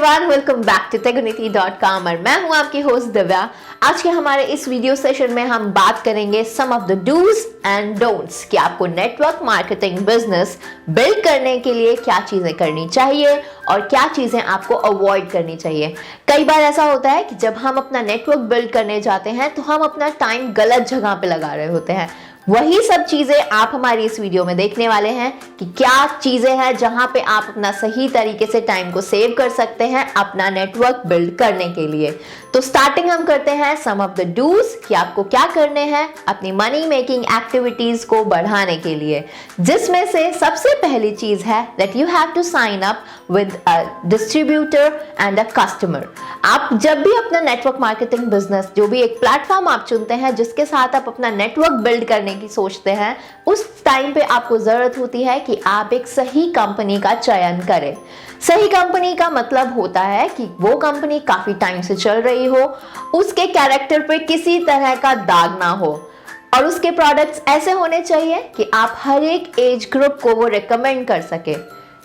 Everyone, welcome back to tegonity.com और मैं हूं आपकी होस्ट दिव्या। आज के हमारे इस वीडियो सेशन में हम बात करेंगे some of the do's and don'ts कि आपको नेटवर्क मार्केटिंग बिजनेस बिल्ड करने के लिए क्या चीजें करनी चाहिए और क्या चीजें आपको अवॉइड करनी चाहिए। कई बार ऐसा होता है कि जब हम अपना नेटवर्क बिल्ड करने जाते हैं तो हम अपना टाइम गलत जगह पे लगा रहे होते हैं। वही सब चीजें आप हमारी इस वीडियो में देखने वाले हैं कि क्या चीजें हैं जहां पे आप अपना सही तरीके से टाइम को सेव कर सकते हैं अपना नेटवर्क बिल्ड करने के लिए। तो स्टार्टिंग हम करते हैं सम ऑफ द डूज कि आपको क्या करने हैं अपनी मनी मेकिंग एक्टिविटीज को बढ़ाने के लिए, जिसमें से सबसे पहली चीज है that you have to sign up with a distributor and a customer. आप जब भी अपना नेटवर्क मार्केटिंग बिजनेस, जो भी एक प्लेटफॉर्म आप चुनते हैं जिसके साथ आप अपना नेटवर्क बिल्ड करने की सोचते हैं, उस टाइम पे आपको जरूरत होती है कि आप एक सही कंपनी का चयन करें। सही कंपनी का मतलब होता है कि वो कंपनी काफी टाइम से चल रही हो, उसके कैरेक्टर पे किसी तरह का दाग ना हो और उसके प्रोडक्ट्स ऐसे होने चाहिए कि आप हर एक एज ग्रुप को वो रेकमेंड कर सके।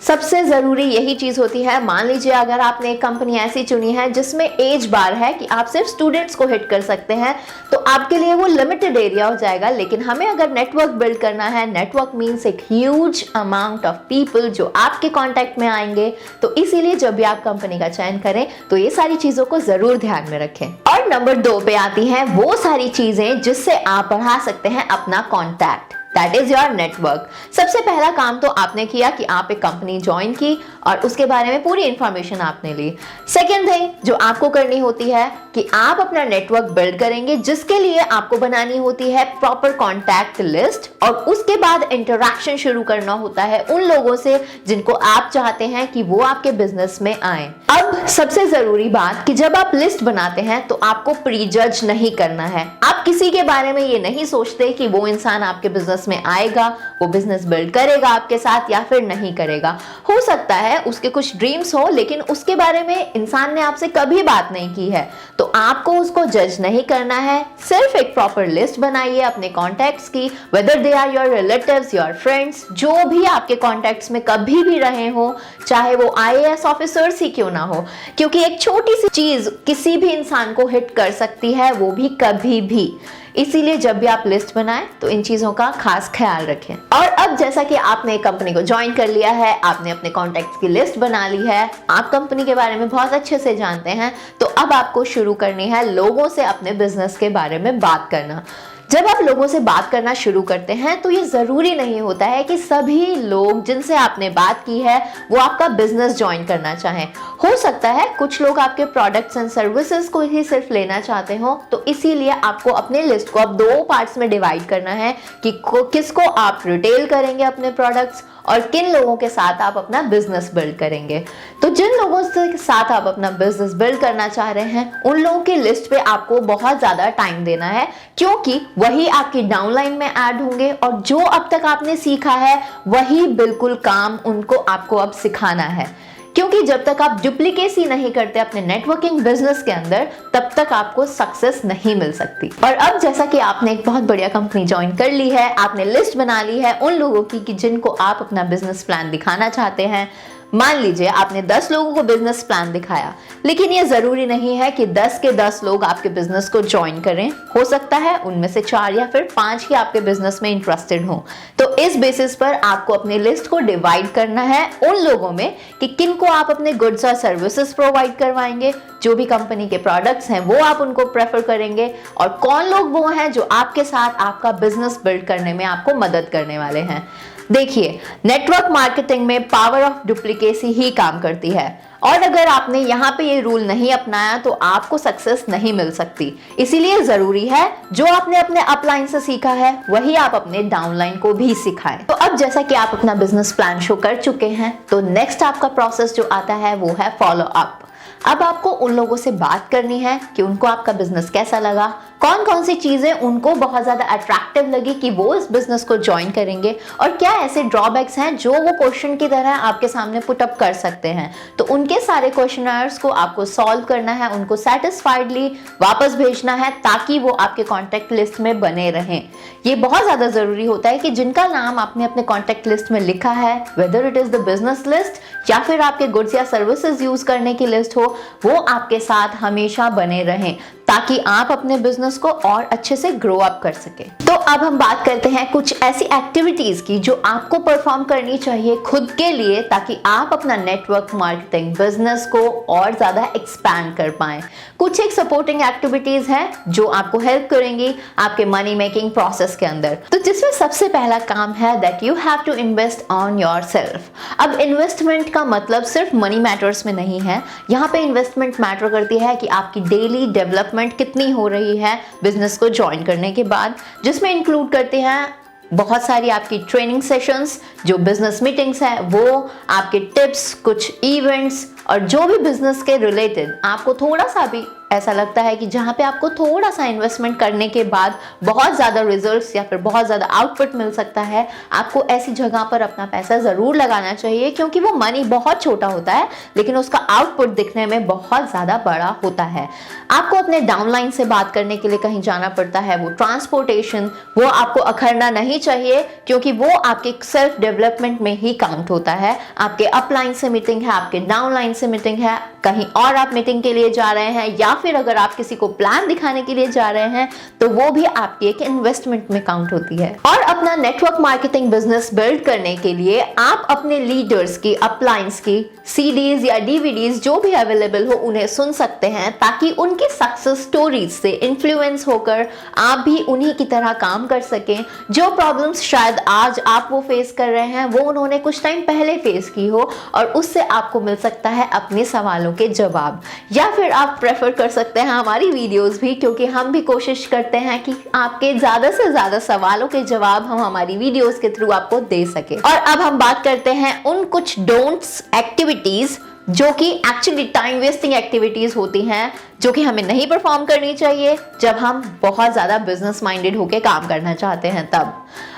सबसे जरूरी यही चीज होती है। मान लीजिए अगर आपने एक कंपनी ऐसी चुनी है जिसमें एज बार है कि आप सिर्फ स्टूडेंट्स को हिट कर सकते हैं, तो आपके लिए वो लिमिटेड एरिया हो जाएगा। लेकिन हमें अगर नेटवर्क बिल्ड करना है, नेटवर्क मीन्स एक ह्यूज अमाउंट ऑफ पीपल जो आपके कांटेक्ट में आएंगे, तो इसीलिए जब भी आप कंपनी का चयन करें तो ये सारी चीजों को जरूर ध्यान में रखें। और नंबर 2 पे आती हैं वो सारी चीजें जिससे आप बढ़ा सकते हैं अपना contact, that is your network. सबसे पहला काम तो आपने किया कि आप एक कंपनी ज्वाइन की और उसके बारे में पूरी इंफॉर्मेशन आपने ली। सेकेंड थिंग जो आपको करनी होती है कि आप अपना नेटवर्क बिल्ड करेंगे, जिसके लिए आपको बनानी होती है प्रॉपर कॉन्टैक्ट लिस्ट और उसके बाद इंटरैक्शन शुरू करना होता है उन लोगों से जिनको आप चाहते हैं कि वो आपके बिजनेस में आए। अब सबसे जरूरी बात कि जब आप लिस्ट बनाते हैं तो आपको प्री जज नहीं करना है। आप किसी के बारे में ये नहीं सोचते कि वो इंसान आपके बिजनेस में आएगा, वो बिजनेस बिल्ड करेगा आपके साथ या फिर नहीं करेगा। हो सकता है उसके कुछ ड्रीम्स हो, लेकिन उसके बारे में इंसान ने आपसे कभी बात नहीं की है, तो आपको उसको जज नहीं करना है। सिर्फ एक प्रॉपर लिस्ट बनाइए अपने कॉन्टैक्ट्स की, whether they are your relatives, your friends, जो भी आपके कॉन्टैक्ट्स में कभी भी रहे हो, चाहे वो IAS ऑफिसर्स ही क्यों ना हो, क्योंकि एक छोटी सी चीज किसी भी इंसान को हिट कर सकती है, वो भी कभी भी। इसीलिए जब भी आप लिस्ट बनाएं तो इन चीजों का खास ख्याल रखें। और अब जैसा कि आपने कंपनी को ज्वाइन कर लिया है, आपने अपने कॉन्टैक्ट्स की लिस्ट बना ली है, आप कंपनी के बारे में बहुत अच्छे से जानते हैं, तो अब आपको शुरू करनी है लोगों से अपने बिजनेस के बारे में बात करना। जब आप लोगों से बात करना शुरू करते हैं तो ये जरूरी नहीं होता है कि सभी लोग जिनसे आपने बात की है वो आपका बिजनेस ज्वाइन करना चाहें। हो सकता है कुछ लोग आपके प्रोडक्ट्स एंड सर्विसेज को ही सिर्फ लेना चाहते हो, तो इसीलिए आपको अपने लिस्ट को अब 2 पार्ट्स में डिवाइड करना है कि किसको आप रिटेल करेंगे अपने प्रोडक्ट्स और किन लोगों के साथ आप अपना बिजनेस बिल्ड करेंगे। तो जिन लोगों के साथ आप अपना बिजनेस बिल्ड करना चाह रहे हैं, उन लोगों की लिस्ट पे आपको बहुत ज्यादा टाइम देना है, क्योंकि वही आपकी डाउनलाइन में ऐड होंगे और जो अब तक आपने सीखा है वही बिल्कुल काम उनको आपको अब सिखाना है। क्योंकि जब तक आप डुप्लीकेसी नहीं करते अपने नेटवर्किंग बिजनेस के अंदर, तब तक आपको सक्सेस नहीं मिल सकती। और अब जैसा कि आपने एक बहुत बढ़िया कंपनी ज्वाइन कर ली है, आपने लिस्ट बना ली है उन लोगों की कि जिनको आप अपना बिजनेस प्लान दिखाना चाहते हैं। मान लीजिए आपने 10 लोगों को बिजनेस प्लान दिखाया, लेकिन ये जरूरी नहीं है कि 10 के 10 लोग आपके बिजनेस को ज्वाइन करें। हो सकता है उनमें से 4 या फिर 5 ही आपके बिजनेस में इंटरेस्टेड हो। तो इस बेसिस पर आपको अपनी लिस्ट को डिवाइड करना है उन लोगों में कि किनको आप अपने गुड्स और सर्विसेज प्रोवाइड करवाएंगे, जो भी कंपनी के प्रोडक्ट्स हैं वो आप उनको प्रेफर करेंगे, और कौन लोग वो हैं जो आपके साथ आपका बिजनेस बिल्ड करने में आपको मदद करने वाले हैं। देखिए, नेटवर्क मार्केटिंग में पावर ऑफ डुप्लीकेसी ही काम करती है, और अगर आपने यहाँ पे ये रूल नहीं अपनाया तो आपको सक्सेस नहीं मिल सकती। इसीलिए जरूरी है जो आपने अपने अपलाइन से सीखा है वही आप अपने डाउनलाइन को भी सिखाएं। तो अब जैसा कि आप अपना बिजनेस प्लान शो कर चुके हैं, तो नेक्स्ट आपका प्रोसेस जो आता है वो है फॉलो अप। अब आपको उन लोगों से बात करनी है कि उनको आपका बिजनेस कैसा लगा, कौन कौन सी चीजें उनको बहुत ज्यादा अट्रैक्टिव लगी कि वो इस बिजनेस को ज्वाइन करेंगे, और क्या ऐसे ड्रॉबैक्स हैं जो वो क्वेश्चन की तरह आपके सामने पुट अप कर सकते हैं। तो उनके सारे क्वेश्चनर्स को आपको सॉल्व करना है, उनको सेटिस्फाइडली वापस भेजना है ताकि वो आपके कॉन्टेक्ट लिस्ट में बने रहें। ये बहुत ज्यादा जरूरी होता है कि जिनका नाम आपने अपने कॉन्टेक्ट लिस्ट में लिखा है, whether it is the business list या फिर आपके गुड्स या सर्विसेज यूज करने की लिस्ट हो, वो आपके साथ हमेशा बने रहें ताकि आप अपने बिजनेस को और अच्छे से ग्रो अप कर सके। तो अब हम बात करते हैं कुछ ऐसी एक्टिविटीज की जो आपको परफॉर्म करनी चाहिए खुद के लिए ताकि आप अपना नेटवर्क मार्केटिंग बिजनेस को और ज्यादा एक्सपैंड कर पाएं। कुछ एक सपोर्टिंग एक्टिविटीज हैं जो आपको हेल्प करेंगी आपके मनी मेकिंग प्रोसेस के अंदर। तो जिसमें सबसे पहला काम है that you have to invest on yourself. अब इन्वेस्टमेंट का मतलब सिर्फ मनी मैटर्स में नहीं है, यहाँ पे इन्वेस्टमेंट मैटर करती है कि आपकी डेली डेवलपमेंट कितनी हो रही है बिजनेस को ज्वाइन करने के बाद, जिसमें इंक्लूड करते हैं बहुत सारी आपकी ट्रेनिंग सेशंस, जो बिजनेस मीटिंग्स है वो, आपके टिप्स, कुछ इवेंट्स, और जो भी बिजनेस के रिलेटेड आपको थोड़ा सा भी ऐसा लगता है कि जहाँ पे आपको थोड़ा सा इन्वेस्टमेंट करने के बाद बहुत ज़्यादा रिजल्ट्स या फिर बहुत ज़्यादा आउटपुट मिल सकता है, आपको ऐसी जगह पर अपना पैसा ज़रूर लगाना चाहिए क्योंकि वो मनी बहुत छोटा होता है लेकिन उसका आउटपुट दिखने में बहुत ज़्यादा बड़ा होता है। आपको अपने डाउनलाइन से बात करने के लिए कहीं जाना पड़ता है, वो ट्रांसपोर्टेशन, वो आपको अखरना नहीं चाहिए क्योंकि वो आपके सेल्फ डेवलपमेंट में ही काउंट होता है। आपके अपलाइन से मीटिंग है, आपके डाउनलाइन से मीटिंग है, कहीं और आप मीटिंग के लिए जा रहे हैं या फिर अगर आप किसी को प्लान दिखाने के लिए जा रहे हैं तो वो भी आपकी एक इन्वेस्टमेंट में काउंट होती है। और अपना नेटवर्क मार्केटिंग बिजनेस बिल्ड करने के लिए आप अपने लीडर्स की, अपलाइंस की सीडीज या डीवीडीज जो भी अवेलेबल हो उन्हें सुन सकते हैं ताकि उनकी सक्सेस स्टोरीज से इन्फ्लुएंस होकर आप भी उन्हीं की तरह काम कर सकें। जो प्रॉब्लम्स शायद आज आप वो फेस कर रहे हैं वो उन्होंने कुछ टाइम पहले फेस की हो और उससे आपको मिल सकता है अपने सवालों के जवाब। या फिर आप प्रेफर कर सकते हैं हमारी वीडियोस भी, क्योंकि हम भी कोशिश करते हैं कि आपके ज्यादा से ज्यादा सवालों के जवाब हम हमारी वीडियोस के थ्रू आपको दे सके। और अब हम बात करते हैं उन कुछ डोंट्स एक्टिविटीज जो कि एक्चुअली टाइम वेस्टिंग एक्टिविटीज होती हैं, जो कि हमें नहीं परफॉर्म करनी चाहिए जब हम बहुत ज्यादा बिजनेस माइंडेड होकर काम करना चाहते हैं। तब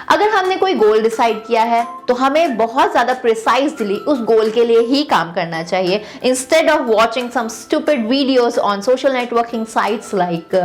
अगर हमने कोई गोल डिसाइड किया है तो हमें बहुत ज्यादा प्रिसाइजली उस गोल के लिए ही काम करना चाहिए, instead of watching some stupid videos on social networking sites like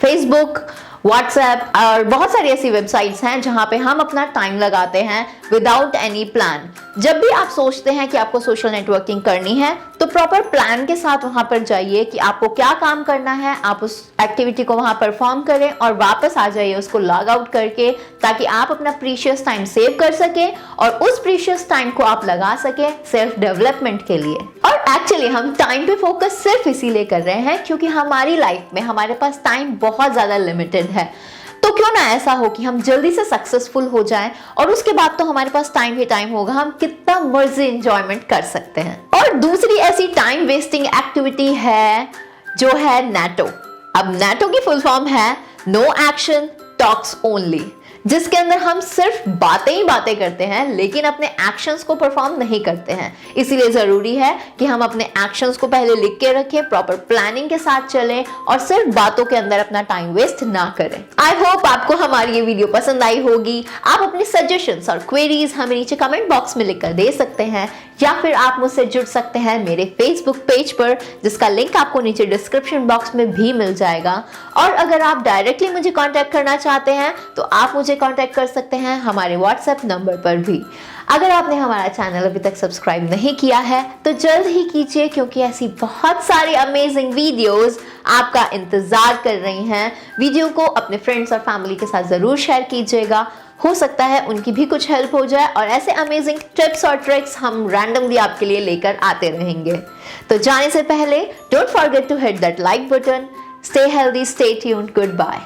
Facebook, WhatsApp और बहुत सारी ऐसी वेबसाइट्स हैं जहां पे हम अपना टाइम लगाते हैं विदाउट एनी प्लान। जब भी आप सोचते हैं कि आपको सोशल नेटवर्किंग करनी है तो प्रॉपर प्लान के साथ वहां पर जाइए कि आपको क्या काम करना है, आप उस एक्टिविटी को वहां परफॉर्म करें और वापस आ जाइए उसको लॉग आउट करके, ताकि आप अपना प्रीशियस टाइम सेव कर सके और उस प्रीशियस टाइम को आप लगा सके सेल्फ डेवलपमेंट के लिए। और एक्चुअली हम टाइम पे फोकस सिर्फ इसीलिए कर रहे हैं क्योंकि हमारी लाइफ में हमारे पास टाइम बहुत ज्यादा लिमिटेड है। तो क्यों ना ऐसा हो कि हम जल्दी से सक्सेसफुल हो जाएं और उसके बाद तो हमारे पास टाइम ही टाइम होगा, हम कितना मर्जी एंजॉयमेंट कर सकते हैं। और दूसरी ऐसी टाइम वेस्टिंग एक्टिविटी है जो है नैटो। अब नैटो की फुल फॉर्म है नो एक्शन टॉक्स ओनली, जिसके अंदर हम सिर्फ बातें ही बातें करते हैं लेकिन अपने एक्शंस को परफॉर्म नहीं करते हैं। इसीलिए जरूरी है कि हम अपने एक्शंस को पहले लिख के रखें, प्रॉपर प्लानिंग के साथ चलें और सिर्फ बातों के अंदर अपना टाइम वेस्ट ना करें। आई होप आपको हमारी ये वीडियो पसंद आई होगी। आप अपने सजेशंस और क्वेरीज हमें नीचे कमेंट बॉक्स में लिखकर दे सकते हैं या फिर आप मुझसे जुड़ सकते हैं मेरे फेसबुक पेज पर, जिसका लिंक आपको नीचे डिस्क्रिप्शन बॉक्स में भी मिल जाएगा। और अगर आप डायरेक्टली मुझे कांटेक्ट करना चाहते हैं तो आप मुझे कांटेक्ट कर सकते हैं हमारे व्हाट्सएप नंबर पर भी। अगर आपने हमारा चैनल अभी तक सब्सक्राइब नहीं किया है तो जल्द ही कीजिए, क्योंकि ऐसी बहुत सारी अमेजिंग वीडियोस आपका इंतजार कर रही हैं। वीडियो को अपने फ्रेंड्स और फैमिली के साथ जरूर शेयर कीजिएगा, हो सकता है उनकी भी कुछ हेल्प हो जाए और ऐसे अमेजिंग टिप्स और ट्रिक्स हम रैंडमली आपके लिए लेकर आते रहेंगे। तो जाने से पहले don't forget to hit that like button. Stay healthy, stay tuned, good bye.